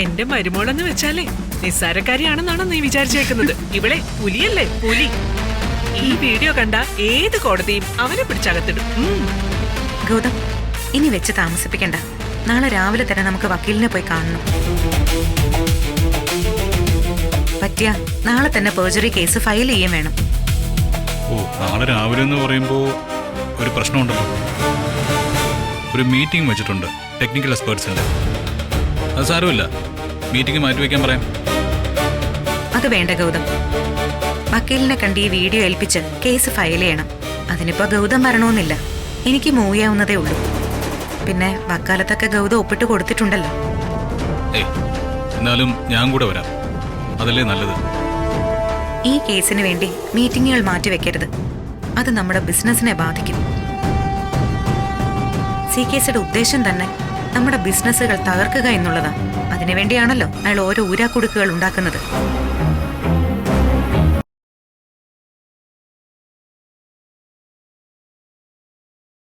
എന്റെ മരുമോളെന്ന് വെച്ചാലേ നിസ്സാരക്കാരിയാണെന്നാണോ നീ വിചാരിച്ചേക്കുന്നത്? ഇവളെ പുലിയല്ലേ, പുലി. ഈ വീഡിയോ കണ്ട ഏത് കോടതിയും അവനെ പിടിച്ചകത്തിടും. ഗൗതം, ഇനി വെച്ച് താമസിപ്പിക്കണ്ട. നാളെ രാവിലെ തന്നെ നമുക്ക് വക്കീലിനെ പോയി കാണണം. പറ്റിയ നാളെ തന്നെ പെർജറി കേസ് ഫയൽ ചെയ്യാൻ വേണം. ഓ, നാളെ രാവിലെ എന്ന് പറയുമ്പോൾ ഒരു പ്രശ്നമുണ്ടല്ലോ. ഒരു മീറ്റിംഗ് വെച്ചിട്ടുണ്ട് ടെക്നിക്കൽ എക്സ്പേർട്സിന്റെ. അത് സാരമില്ല, മീറ്റിംഗ് മാറ്റിവെക്കാൻ പറയാം. അത് വേണ്ട ഗൗതം. വക്കീലിനെ കണ്ട് ഈ വീഡിയോ ഏൽപ്പിച്ച് കേസ് ഫയൽ ചെയ്യണം. അതിനിപ്പോ ഗൗതം വരണമെന്നില്ല, എനിക്ക് മൂവ് ചെയ്യാവുന്നതേ ഉള്ളൂ. പിന്നെ വക്കാലത്തൊക്കെ ഗൗതം ഒപ്പിട്ട് കൊടുത്തിട്ടുണ്ടല്ലോ. എന്നാലും ഞാൻ കൂടെ വരാം, അതല്ലേ നല്ലത്. ഈ കേസിന് വേണ്ടി മീറ്റിങ്ങുകൾ മാറ്റിവെക്കരുത്. അത് നമ്മുടെ ബിസിനസിനെ ബാധിക്കും. CKCയുടെ ഉദ്ദേശം തന്നെ നമ്മുടെ ബിസിനസ്സുകൾ തകർക്കുക എന്നുള്ളതാണ്. അതിനുവേണ്ടിയാണല്ലോ അയാൾ ഓരോ ഊരാക്കുടുക്കുകൾ ഉണ്ടാക്കുന്നത്.